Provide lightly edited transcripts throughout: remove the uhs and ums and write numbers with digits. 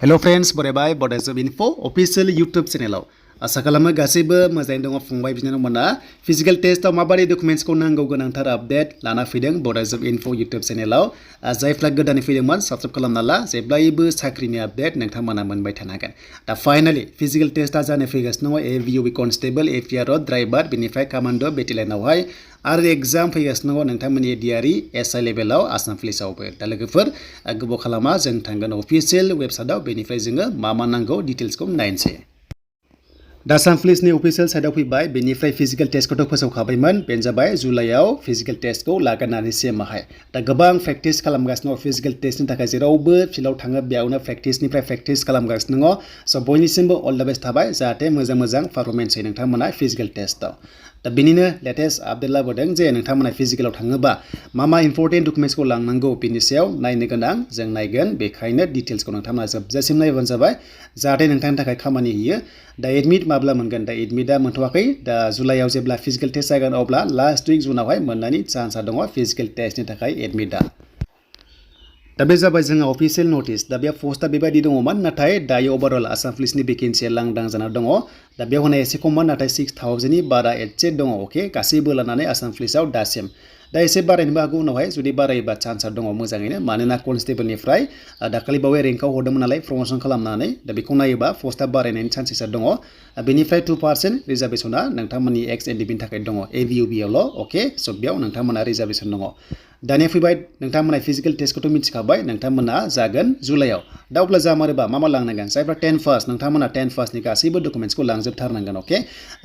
Hello friends, बरायबाय बडाइज अफ इनफो अफिशियल यूट्यूब चैनलाव आशा खालामो गासैबो मोजाङै दङ फंबाय बिनानावमोना फिजिकल टेस्टआव माबायदि डकुमेन्ट्सखौ नांगौ गोनांथार आपडेट लाना फैदों बडाइज अफ इनफो यूट्यूब चैनलाव जायफ्रा गोदानै फैदोंमोन साबस्क्राइब खालामना ला जेब्लायबो साख्रिनि आपडेट नोंथांमोना मोनबाय थानो हागोन दा फाइनाली फिजिकल टेस्टआ जानो फैगासिनो दङ एभियुबि कन्स्टेबल एपिआर ड्राइभार बेनिफ्राय कमान्डो बेटेलियनावहाय आरो एग्जाम फैगासिनो दङ नोंथांमोननि एडिआरइ एसआइ लेभेलाव आसाम पुलिसावबो दा लोगोफोर गोबाव खालामा जों थांगोन अफिशियेल वेबसाइटआव बेनिफ्राय जोङो मा नांगौ डिटेल्सखौ नायनोसै दा आसाम पुलिसनि अफिशियेल साइटआव फैबाय बेनिफ्राय फिजिकल टेस्टखौथ' फोसावखाबायमोन बेनो जाबाय जुलाइआव फिजिकल टेस्टखौ लागोन होननानै सिमाहाय दा गोबां प्रेक्टिस खालामगासिनो दङ फिजिकल टेस्टनि थाखाय जेरावबो फिल्डआव थाङो बेयावनो प्रेक्टिसनिफ्राय प्रेक्टिस खालामगासिनो दङ स' बयनिसिमबो अल द बेस्ट थाबाय जाहाथे मोजां पारफरमेन्स होयो नोंथांमोना फिजिकल टेस्टआव दा बेनिनो लेटेस्ट आपडेट लाबोदों जे नोंथांमोना फिजिकलाव थाङोबा मा इम्पर्टेन्ट डकुमेन्ट्सखौ लांनांगौ बेनि सायाव नायनो गोनां जों नायगोन बेखायनो डिटेल्सखौ नोंथांमोना जोबजासिम नायबानो जाबाय जाहाथे नोंथांनि थाखाय खामानि होयो दा एडमिट माब्ला मोनगोन दा एडमिटआ मोनथ'वाखै दा जुलाइआव जेब्ला फिजिकल टेस्ट जागोन अब्ला लास्ट उइक जुनावहाय मोननायनि चान्सआ दङ फिजिकल टेस्टनि थाखाय एडमिटआ दा बे जाबाय जोंहा अफिशियेल नटिस दा बे पस्टआ बेबायदि दङमोन नाथाय दायो ओभारअल आसाम पुलिसनि भेकेन्सिया लांदां जाना दङ दा बेयाव होनाय एसे खममोन नाथाय 6000नि बारा एडसेट दङ अके गासैबो लानानै आसाम पुलिसाव दासिम दा एसे बारायनोबो हागौ उनावहाय जुदि बारायोबा चान्सआ दङ मोजाङैनो मानोना कनस्टेबलनिफ्राय दाखालि बावै रेंकआव हरदोंमोन नालाय प्रमोसन खालामनानै दा बेखौ नायोबा पस्टआ बारायनायनि चान्सेसा दङ बेनिफ्राय 2% रिजार्भेसना नोंथांमोननि एक्स एनडिबिनि थाखाय दङ एभियुबियावल' अके स' बेयाव नोंथांमोना रिजार्भेसन दङ दानिया फैबाय नोंथांमोना फिजिकल टेस्टखौथ' मिथिखाबाय नोंथांमोना जागोन जुलाइआव दा अब्ला जामारोबा मा लांनांगोन जायफ्रा 10 पास नोंथांमोना 10 पासनि गासैबो डकुमेन्ट्सखौ लांजोबथारनांगोन अके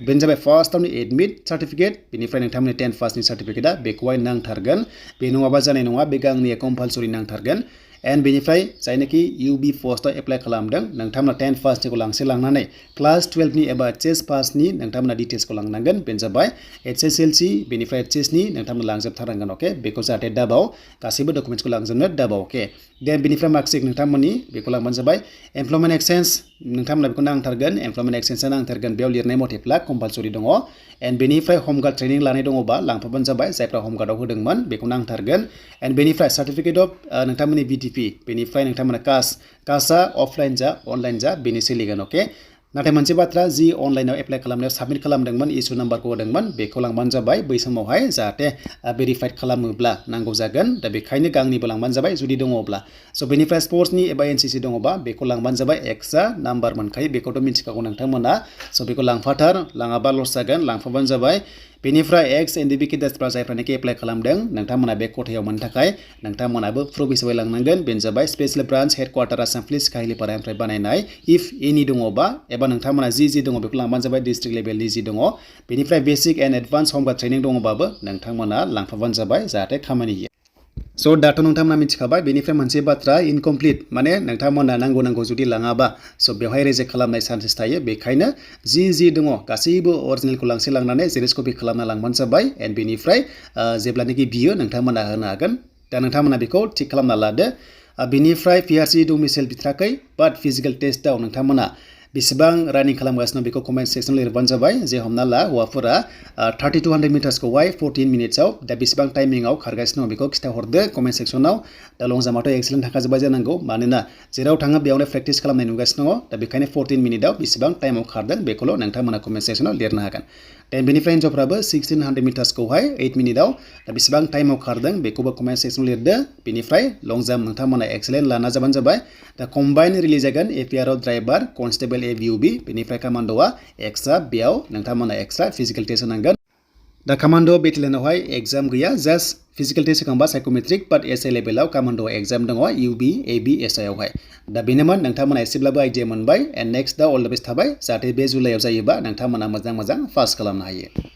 बेनो जाबाय फार्स्टआवनो एडमिट सार्टिफिकेट बेनिफ्राय नोंथांमोननि 10 पासनि सार्टिफिकेटआ बेखौहाय नांथारगोन बे नङाबा जानाय नङा बे गांनैया कम्पालसरि नांथारगोन एन्ड बेनिफ्राय जायनाखि इउबि पस्टआव एप्लाइ खालामदों नोंथांमोना 10 पासनिखौ लांनानै क्लास 12नि एबा एचएस पासनि नोंथांमोना डिटेल्सखौ लांनांगोन बेनो जाबाय एचएसएलसि बेनिफ्राय एचएसनि नोंथांमोना लांजोबथारनांगोन अके बेखौ जाहाथे दाबाव गासैबो डकुमेन्ट्सखौ लांजोबनो दाबाव अके देन बेनिफ्राय मार्कशिट नोंथांमोननि बेखौ लांबानो जाबाय एमप्लयमेन्ट एक्सचेन्ज नोंथांमोना बेखौ नांथारगोन एमप्लयमेन्ट एक्सचेन्जआ नांथारगोन बेयाव लिरनाय मथेब्ला कम्पालसरि दङ एन्ड बेनिफ्राय हमगार्ड ट्रेनिं लानाय दङबा लांफाबानो जाबाय जायफ्रा हमगार्डआव होदोंमोन बेखौ नांथारगोन एन्ड बेनिफ्राय सार्टिफिकेट अफ नोंथांमोननि बिटिपि बेनिफ्राय नोंथांमोना कास्टआ अफलाइन जा अनलाइन जा बेनि सोलिगोन अके नाथाय मोनसे बाथ्रा जि अनलाइनाव एप्लाइ खालामनायाव साबमिट खालामदोंमोन इस्यु नाम्बारखौ होदोंमोन बेखौ लांबानो जाबाय बै समावहाय जाहाथे भेरिफाइड खालामोब्ला नांगौ जागोन दा बेखायनो गांनैबो लांबानो जाबाय जुदि दङब्ला स' बेनिफ्राय स्पर्ट्सनि एबा एनसिसि दङबा बेखौ लांबानो जाबाय एक्सट्रा नाम्बार मोनखायो बेखौथ' मिथिखागौ नोंथांमोना स' बेखौ लांफाथार लाङाबा लस जागोन लांफाबानो जाबाय बेनिफ्राय एक्स एनडिबि केडेट्सफ्रा जायफ्रानोखि एप्लाइ खालामदों नोंथांमोना बे खथायाव मोननो थाखाय नोंथांमोनाबो प्रुफ हिसाबै लांनांगोन बेनो जाबाय स्पेशेल ब्रान्च हेडक्वार्टार आसाम पुलिस काहिलिपारानिफ्राय बानायनाय इफ एनि दङबा एबा नोंथांमोना जि दङ बेखौ लांबानो जाबाय डिस्ट्रिक्ट लेभेलनि जि दङ बेनिफ्राय basic and advance home guard training दङबाबो नोंथांमोना लांफाबानो जाबाय जाहाथे खामानि होयो स' दाथ' नोंथांमोना मिथिखाबाय बेनिफ्राय मोनसे बाथ्रा इनकमप्लिट माने नोंथांमोना नांगौ जुदि लाङाबा स' बेवहाय रिजेक्ट खालामनाय चान्सेस थायो बेखायनो जि दङ गासैबो अरिजिनेलखौ लांनानै जेरेक्स कपि खालामना लांबानो जाबाय एन्ड बेनिफ्राय जेब्लानाखि बियो नोंथांमोना होनो हागोन दा नोंथांमोना बेखौ थिक खालामना लादो बेनिफ्राय पिआरसि डमिसाइल बिथ्राखै बाट फिजिकल टेस्टआव नोंथांमोना बेसेबां रानिं खालामगासिनो बेखौ कमेन्ट सेक्सनाव लिरबानो जाबाय जे हमना ला हौवाफोरा 3200 मिटार्सखौहाय 14 मिनिट्सआव दा बेसेबां टाइमिंआव खारगासिनो दं बेखौ खिथाहरदो कमेन्ट सेक्सनाव दा लं जाम्पआथ' एक्सेलेन्ट थाखाजोब्बाय जानांगौ मानोना जेराव थाङो बेयावनो प्रेक्टिस खालामनाय नुगासिनो दङ दा बेखायनो 14 मिनिटआव बेसेबां टाइमाव खारदों बेखौल' नोंथांमोना कमेन्ट सेक्सनाव लिरनो हागोन दा बेनिफ्राय हिन्जावफ्राबो 1600 मिटार्सखौहाय 8 मिनिटआव दा बेसेबां टाइमाव खारदों बेखौबो कमेन्ट सेक्सनाव लिरदो बेनिफ्राय लं जाम्प नोंथांमोना एक्सेलेन्ट लाना जाबानो जाबाय दा कम्बाइन रिलिज जागोन एपिआर ड्राइभार कन्स्टेबल एभियुबि बेनिफ्राय कमान्डोआ एक्सट्रा बेयाव नोंथांमोना एक्सट्रा फिजिकल टेस्ट होनांगोन दा कमान्डो बेटेलियनावहाय एग्जाम गैया जास्ट फिजिकल टेस्ट होखांबा साइकोमेट्रिक बाट एसआइ लेभेलाव कमान्डो एग्जाम दङ इउबि एबि एसआइआवहाय दा बेनोमोन नोंथांमोना एसेब्लाबो आइडिया मोनबाय एन्ड नेक्स्ट दा अल द बेस्ट थाबाय जाहाथे बे जुलाइआव जायोबा नोंथांमोना मोजां पास खालामनो हायो